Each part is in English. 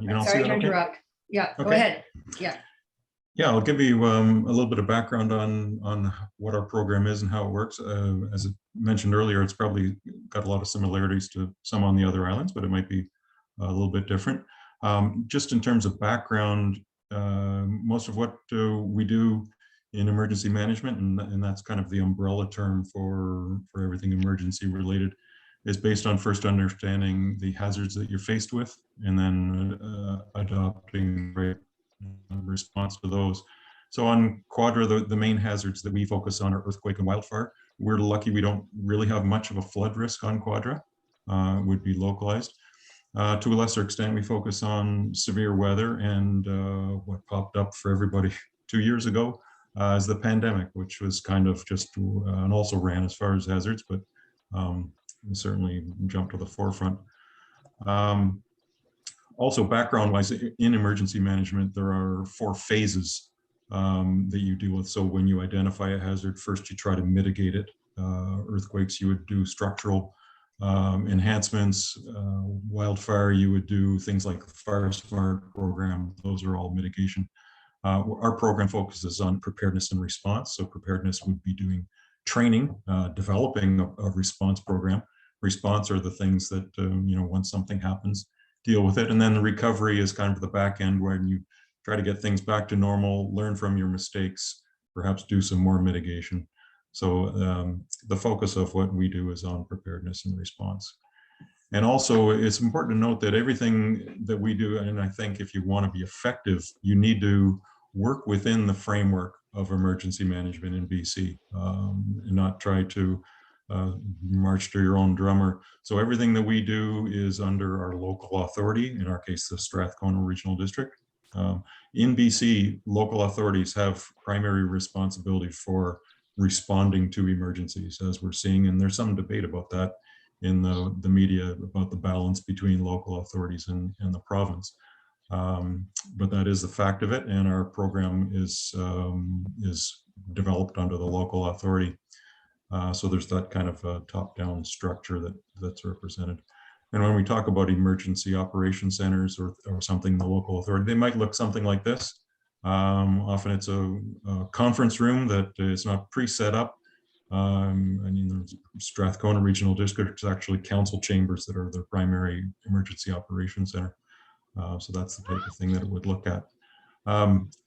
You can all see Sorry that to okay? interrupt. Yeah, go Okay. ahead. Yeah. Yeah, I'll give you a little bit of background on what our program is and how it works. As I mentioned earlier, it's probably got a lot of similarities to some on the other islands, but it might be a little bit different. Just in terms of background, most of what we do in emergency management, and that's kind of the umbrella term for everything emergency related, is based on first understanding the hazards that you're faced with and then adopting response to those. So on Quadra, the main hazards that we focus on are earthquake and wildfire. We're lucky we don't really have much of a flood risk on Quadra, would be localized. To a lesser extent, we focus on severe weather and what popped up for everybody 2 years ago is the pandemic, which was kind of just, and also ran as far as hazards, but certainly jumped to the forefront. Also, background-wise, in emergency management, there are 4 phases that you deal with. So when you identify a hazard, first you try to mitigate it. Earthquakes, you would do structural enhancements. Wildfire, you would do things like the Fire Smart program. Those are all mitigation. Our program focuses on preparedness and response. So preparedness would be doing training, developing a response program. Response are the things that, once something happens, deal with it. And then the recovery is kind of the back end when you try to get things back to normal, learn from your mistakes, perhaps do some more mitigation. So the focus of what we do is on preparedness and response. And also it's important to note that everything that we do, and I think if you want to be effective, you need to work within the framework of emergency management in BC and not try to march to your own drummer. So everything that we do is under our local authority, in our case, the Strathcona Regional District. In BC, local authorities have primary responsibility for responding to emergencies, as we're seeing, and there's some debate about that in the media about the balance between local authorities and the province. But that is the fact of it, and our program is developed under the local authority. So there's that kind of top-down structure that's represented. And when we talk about emergency operation centers or something in the local authority, they might look something like this. Often it's a conference room that is not pre-set up. I mean, the Strathcona Regional District is actually council chambers that are their primary emergency operations center. So that's the type of thing that it would look at.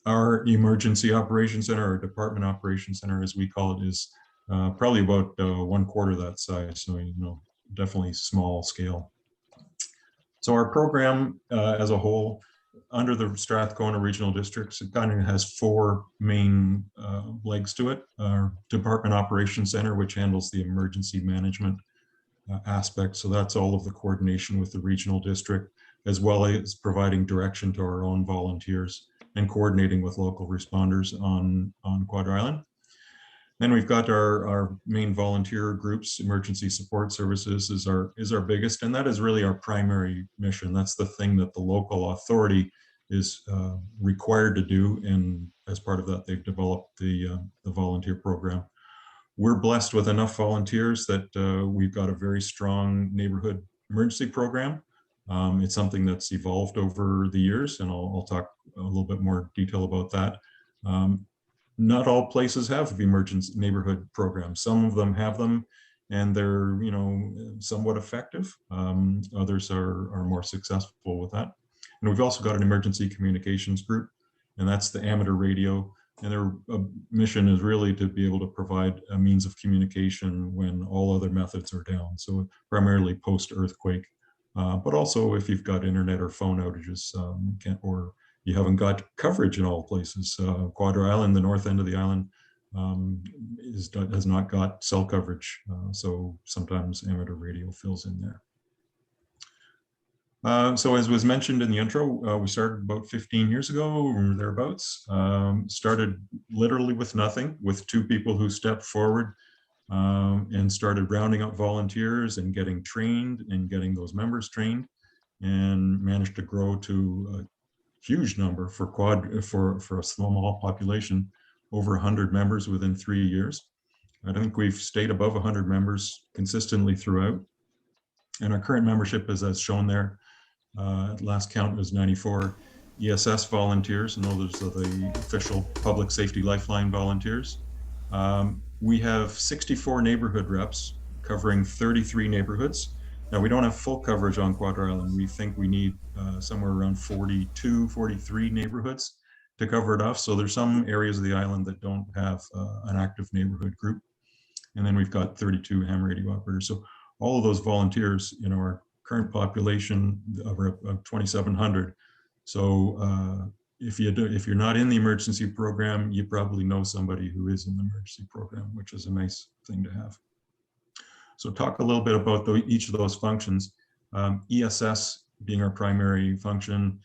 Our emergency operations center, or department operations center, as we call it, is probably about 1/4 that size. So, definitely small scale. So our program as a whole, under the Strathcona Regional Districts, it kind of has 4 main legs to it. Our Department Operations Center, which handles the emergency management aspect. So that's all of the coordination with the regional district, as well as providing direction to our own volunteers and coordinating with local responders on Quadra Island. Then we've got our main volunteer groups. Emergency Support Services is our biggest, and that is really our primary mission. That's the thing that the local authority is required to do, and as part of that, they've developed the volunteer program. We're blessed with enough volunteers that we've got a very strong neighborhood emergency program. It's something that's evolved over the years, and I'll talk a little bit more detail about that. Not all places have emergency neighborhood programs. Some of them have them, and they're somewhat effective. Others are more successful with that. And we've also got an emergency communications group, and that's the amateur radio. And their mission is really to be able to provide a means of communication when all other methods are down. So primarily post-earthquake, but also if you've got internet or phone outages, or you haven't got coverage in all places. Quadra Island, the north end of the island, has not got cell coverage. So sometimes amateur radio fills in there. So as was mentioned in the intro, we started about 15 years ago, or thereabouts. Started literally with nothing, with 2 people who stepped forward and started rounding up volunteers and getting trained and getting those members trained, and managed to grow to a huge number for a small population, over 100 members within 3 years. I think we've stayed above 100 members consistently throughout. And our current membership is as shown there. At last count was 94 ESS volunteers, and those are the official public safety lifeline volunteers. We have 64 neighborhood reps covering 33 neighborhoods. Now, we don't have full coverage on Quadra Island. We think we need somewhere around 42, 43 neighborhoods to cover it off. So there's some areas of the island that don't have an active neighborhood group. And then we've got 32 ham radio operators. So all of those volunteers, our current population of 2,700. So if you're not in the emergency program, you probably know somebody who is in the emergency program, which is a nice thing to have. So talk a little bit about each of those functions. ESS being our primary function.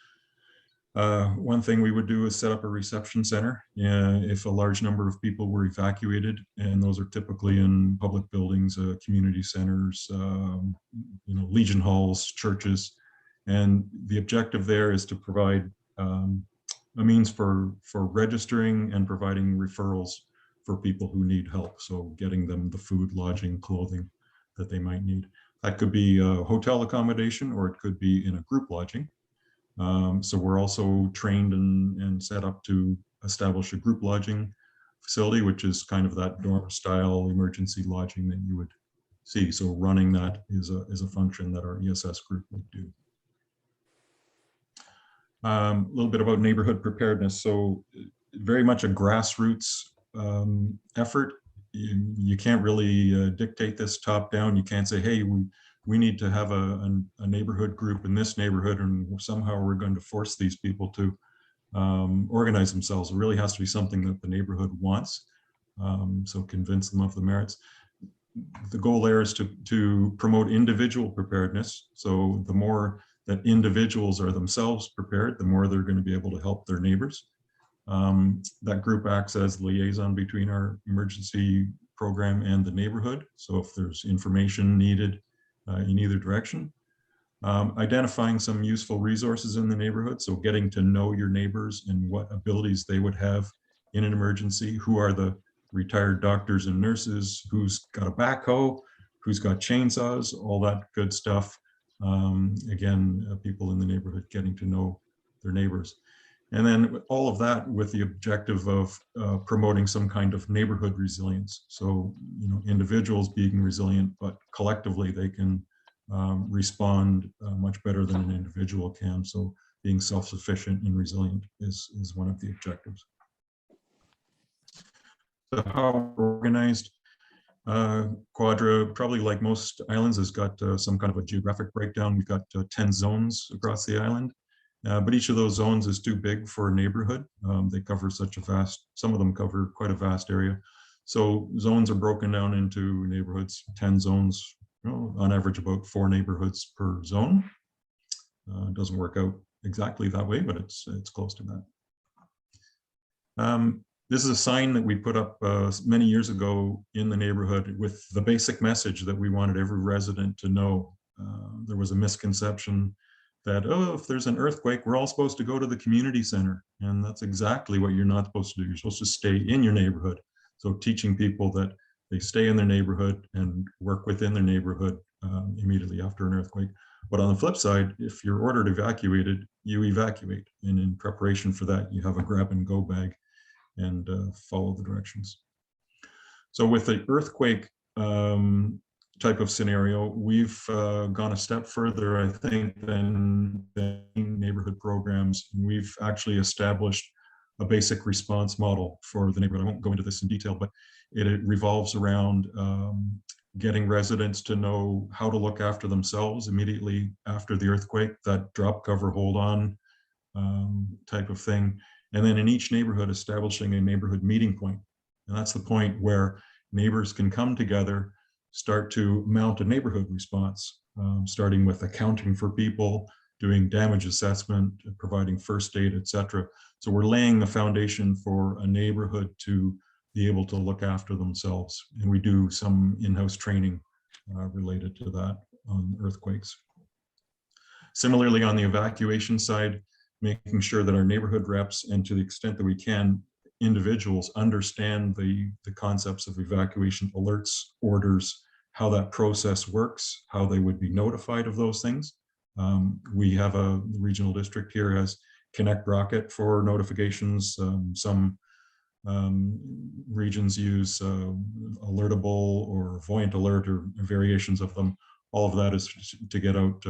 One thing we would do is set up a reception center if a large number of people were evacuated, and those are typically in public buildings, community centers, Legion halls, churches. And the objective there is to provide a means for registering and providing referrals for people who need help. So getting them the food, lodging, clothing that they might need. That could be a hotel accommodation, or it could be in a group lodging. So we're also trained and set up to establish a group lodging facility, which is kind of that dorm style emergency lodging that you would see. So running that is a function that our ESS group would do. A little bit about neighborhood preparedness. So very much a grassroots effort. You can't really dictate this top down. You can't say, hey, we need to have a neighborhood group in this neighborhood, and somehow we're going to force these people to organize themselves. It really has to be something that the neighborhood wants. So convince them of the merits. The goal there is to promote individual preparedness. So the more that individuals are themselves prepared, the more they're going to be able to help their neighbors. That group acts as liaison between our emergency program and the neighborhood. So if there's information needed in either direction. Identifying some useful resources in the neighborhood. So getting to know your neighbors and what abilities they would have in an emergency. Who are the retired doctors and nurses? Who's got a backhoe? Who's got chainsaws? All that good stuff. Again, people in the neighborhood getting to know their neighbors. And then all of that with the objective of promoting some kind of neighborhood resilience. So, individuals being resilient, but collectively they can respond much better than an individual can. So being self-sufficient and resilient is one of the objectives. So how we're organized, Quadra, probably like most islands, has got some kind of a geographic breakdown. We've got 10 zones across the island. But each of those zones is too big for a neighborhood. They cover some of them cover quite a vast area. So zones are broken down into neighborhoods, 10 zones, on average about 4 neighborhoods per zone. It doesn't work out exactly that way, but it's close to that. This is a sign that we put up many years ago in the neighborhood with the basic message that we wanted every resident to know. There was a misconception that, if there's an earthquake, we're all supposed to go to the community center. And that's exactly what you're not supposed to do. You're supposed to stay in your neighborhood. So teaching people that they stay in their neighborhood and work within their neighborhood immediately after an earthquake. But on the flip side, if you're ordered evacuated, you evacuate. And in preparation for that, you have a grab and go bag and follow the directions. So with the earthquake type of scenario, we've gone a step further, I think, than neighborhood programs. We've actually established a basic response model for the neighborhood. I won't go into this in detail, but it revolves around getting residents to know how to look after themselves immediately after the earthquake, that drop, cover, hold on type of thing. And then in each neighborhood, establishing a neighborhood meeting point. And that's the point where neighbors can come together, start to mount a neighborhood response, starting with accounting for people, doing damage assessment, providing first aid, etc. So we're laying the foundation for a neighborhood to be able to look after themselves. And we do some in-house training related to that on earthquakes. Similarly, on the evacuation side, making sure that our neighborhood reps, and to the extent that we can, individuals understand the concepts of evacuation alerts, orders, how that process works, how they would be notified of those things. We have a regional district here has Connect Rocket for notifications. Some regions use Alertable or Voyant Alert or variations of them. All of that is to get out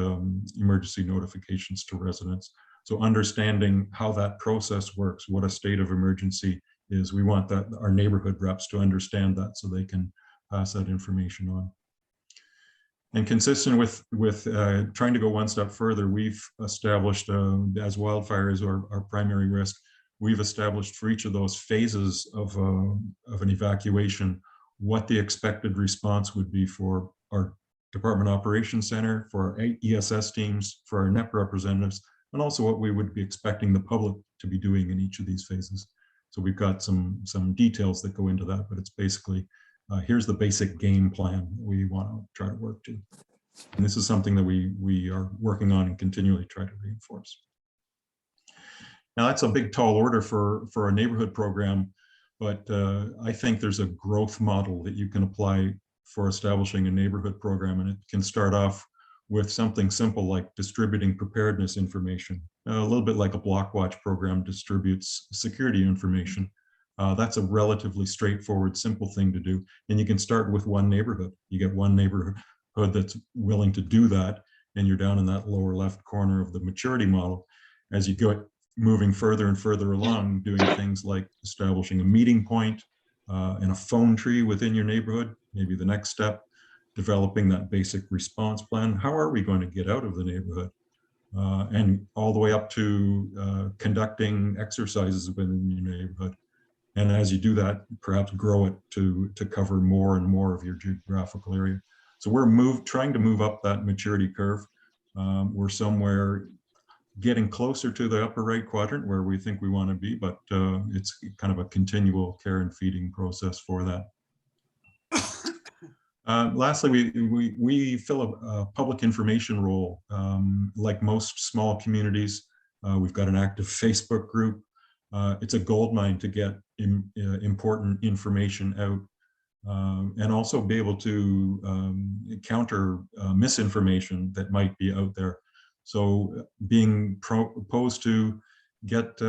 emergency notifications to residents. So understanding how that process works, what a state of emergency is, we want that our neighborhood reps to understand that so they can pass that information on. And consistent with trying to go one step further, we've established, as wildfires are our primary risk, we've established for each of those phases of an evacuation, what the expected response would be for our Department Operations Center, for our ESS teams, for our NEP representatives, and also what we would be expecting the public to be doing in each of these phases. So we've got some details that go into that, but it's basically, here's the basic game plan we want to try to work to. And this is something that we are working on and continually try to reinforce. Now that's a big tall order for a neighborhood program, but I think there's a growth model that you can apply for establishing a neighborhood program, and it can start off with something simple like distributing preparedness information, a little bit like a block watch program distributes security information. That's a relatively straightforward, simple thing to do. And you can start with one neighborhood. You get one neighborhood that's willing to do that, and you're down in that lower left corner of the maturity model. As you go moving further and further along, doing things like establishing a meeting point and a phone tree within your neighborhood, maybe the next step, developing that basic response plan. How are we going to get out of the neighborhood? And all the way up to conducting exercises within your neighborhood. And as you do that, perhaps grow it to cover more and more of your geographical area. So we're trying to move up that maturity curve. We're somewhere getting closer to the upper right quadrant where we think we want to be, but it's kind of a continual care and feeding process for that. Lastly, we fill a public information role. Like most small communities, we've got an active Facebook group. It's a goldmine to get important information out and also be able to counter misinformation that might be out there. So being proposed to get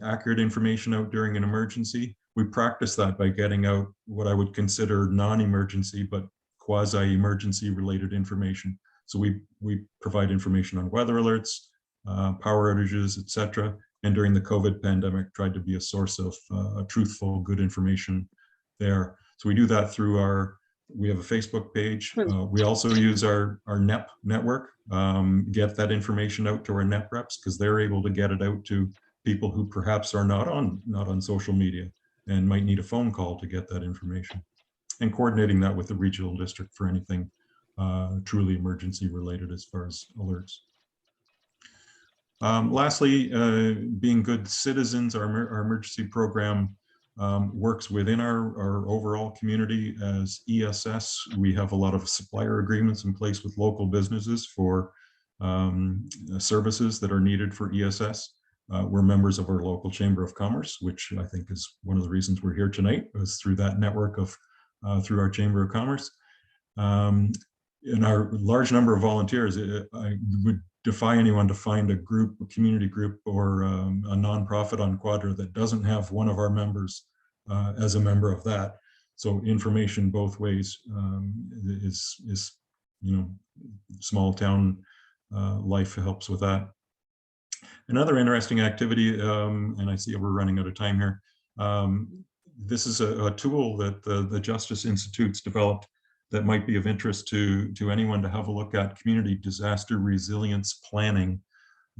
accurate information out during an emergency, we practice that by getting out what I would consider non-emergency but quasi-emergency related information. So we provide information on weather alerts, power outages, etc. And during the COVID pandemic, tried to be a source of truthful, good information there. So we do that through we have a Facebook page. We also use our NEP network, get that information out to our NEP reps because they're able to get it out to people who perhaps are not on social media and might need a phone call to get that information. And coordinating that with the regional district for anything truly emergency related as far as alerts. Lastly, being good citizens, our emergency program works within our overall community as ESS. We have a lot of supplier agreements in place with local businesses for services that are needed for ESS. We're members of our local Chamber of Commerce, which I think is one of the reasons we're here tonight, was through that network of through our Chamber of Commerce. And our large number of volunteers, I would defy anyone to find a group, a community group, or a nonprofit on Quadra that doesn't have one of our members as a member of that. So information both ways is small town life helps with that. Another interesting activity, and I see we're running out of time here. This is a tool that the Justice Institute's developed that might be of interest to anyone to have a look at: community disaster resilience planning.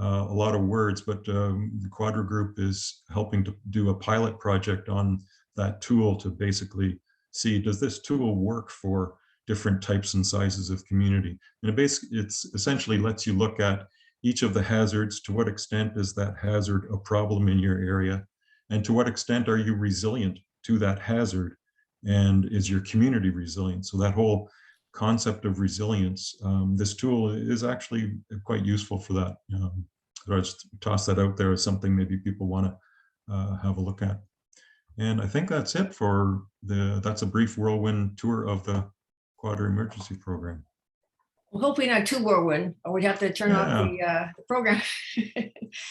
A lot of words, but the Quadra group is helping to do a pilot project on that tool to basically see, does this tool work for different types and sizes of community? And it's essentially lets you look at each of the hazards. To what extent is that hazard a problem in your area? And to what extent are you resilient to that hazard? And is your community resilient? So that whole concept of resilience, this tool is actually quite useful for that. So I just toss that out there as something maybe people want to have a look at. And I think that's it that's a brief whirlwind tour of the Quadra Emergency Program. hopefully not too whirlwind, or we'd have to turn off Yeah. the program.